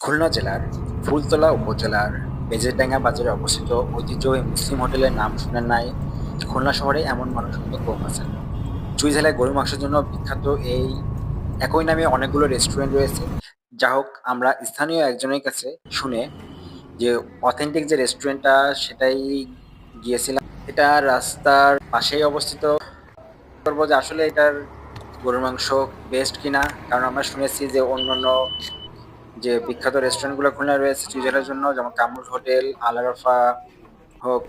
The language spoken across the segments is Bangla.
খুলনা জেলার ফুলতলা উপজেলার বেজেরডাঙ্গা বাজারে অবস্থিত ঐতিহ্যবাহী মুসলিম হোটেলের নাম শুনেন নাই? খুলনা শহরে এমন মানুষ কিন্তু কম আছেন। চুইঝালায় গরুর মাংসের জন্য বিখ্যাত এই একই নামে অনেকগুলো রেস্টুরেন্ট রয়েছে। যা হোক, আমরা স্থানীয় একজনের কাছে শুনে যে অথেন্টিক যে রেস্টুরেন্টটা সেটাই গিয়েছিলাম। এটা রাস্তার পাশেই অবস্থিত। করবো যে আসলে এটার গরুর মাংস বেস্ট কিনা, কারণ আমরা শুনেছি যে অন্যান্য যে বিখ্যাত রেস্টুরেন্ট গুলো খুলনায় রয়েছে চুইঝালের জন্য, যেমন কামরুল হোটেল, আলারফা হোক,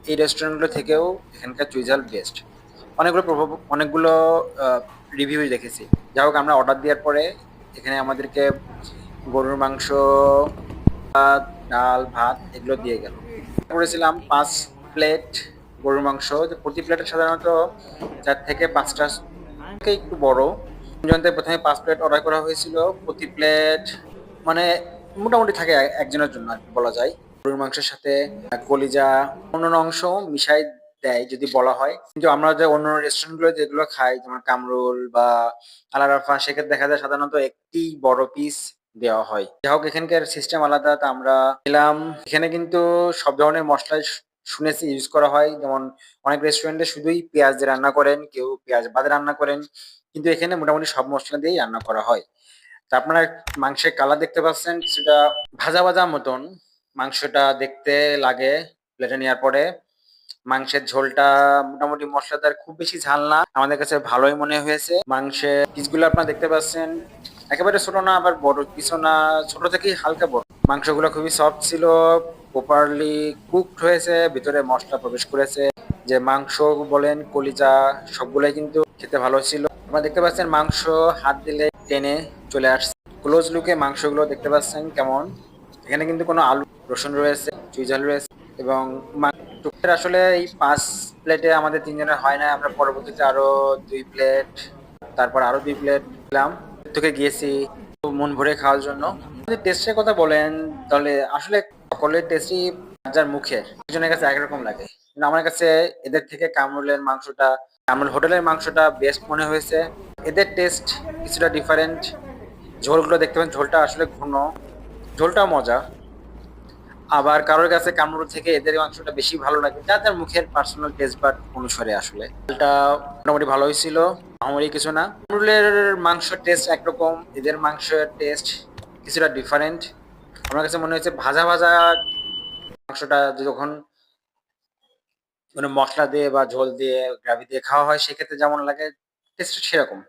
এই রেস্টুরেন্ট গুলো থেকেও এখানকার চুইঝাল বেস্ট। অনেকগুলো রিভিউ দেখেছি। যাই হোক, আমরা অর্ডার দেওয়ার পরে এখানে আমাদেরকে গরুর মাংস, ডাল, ভাত এগুলো দিয়ে গেল। করেছিলাম 5 প্লেট গরুর মাংস। প্রতি প্লেটে সাধারণত 4 থেকে 5টা, একটু বড়। জনতে প্রথমে 5 প্লেট অর্ডার করা হয়েছিল। প্রতি প্লেট মানে মোটামুটি থাকে একজনের জন্য আর কি বলা যায়। গরুর মাংসের সাথে কলিজা, অন্যান্য অংশ মিশাই দেয় যদি বলা হয়। কিন্তু আমরা যে অন্য রেস্টুরেন্ট গুলো যেগুলো খাই, যেমন কামরুল বা আলারাফা, সেক্ষেত্রে দেখা যায় সাধারণত একটি বড় পিস দেওয়া হয়। যাই হোক, এখানকার সিস্টেম আলাদা। তা আমরা এলাম। এখানে কিন্তু সব ধরনের মশলাই শুনেছি ইউজ করা হয়। যেমন অনেক রেস্টুরেন্টে শুধুই পেঁয়াজ দিয়ে রান্না করেন, কেউ পেঁয়াজ বাদে রান্না করেন, কিন্তু এখানে মোটামুটি সব মশলা দিয়েই রান্না করা হয়। তা আপনারা মাংসের কালার দেখতে পাচ্ছেন, কিছুটা ভাজা ভাজা মতন মাংসটা দেখতে লাগে প্লেটে নেওয়ার পরে। মাংসের ঝোলটা মোটামুটি মশলাদার, খুব বেশি ঝাল না, আমাদের কাছে ভালোই মনে হয়েছে। মাংসের পিসগুলো আপনারা দেখতে পাচ্ছেন, একেবারে ছোট না আবার বড় পিসও না, ছোট থেকেই হালকা বড়। মাংসগুলো খুবই সফট ছিল, প্রপারলি কুকড হয়েছে, ভিতরে মশলা প্রবেশ করেছে। যে মাংস বলেন, কলিজা, সবগুলাই কিন্তু খেতে ভালো ছিল। আপনারা দেখতে পাচ্ছেন মাংস হাত দিলে টেনে চলে আসছে। ক্লোজ লুকে মাংসগুলো দেখতে পাচ্ছেন কেমন। এখানে কিন্তু কোনো আলু, রসুন রয়েছে, চুইঝাল রয়েছে এবং আসলে এই 5 প্লেটে আমাদের 3 জনের হয় না। আমরা পরবর্তীতে আরো 2 প্লেট, তারপর আরো 2 প্লেট দিলাম। থেকে গিয়েছি মন ভরে খাওয়ার জন্য। যদি টেস্টের কথা বলেন, তাহলে আসলে সকলের টেস্টই যার মুখের, একজনের কাছে একরকম লাগে। কিন্তু আমার কাছে এদের থেকে কামরুল হোটেলের মাংসটা বেস্ট মনে হয়েছে। এদের টেস্ট কিছুটা ডিফারেন্ট। ঝোলগুলো দেখতে পাবেন, ঝোলটা আসলে ঘন, ঝোলটাও মজা। আবার কারোর কাছে কামরুল থেকে এদের মাংসটা বেশি ভালো লাগে, যার যার মুখের পার্সোনাল টেস্ট বাট অনুসারে। আসলে এটা মোটামুটি ভালোই ছিল, আমারই কিছু না। কামরুলের মাংস টেস্ট একরকম, এদের মাংসের টেস্ট কিছুটা ডিফারেন্ট। আমার কাছে মনে হয়েছে ভাজা ভাজা মাংসটা যখন মানে মশলা দিয়ে বা ঝোল দিয়ে, গ্রাভি দিয়ে খাওয়া হয়, সেক্ষেত্রে যেমন লাগে টেস্ট সেরকম।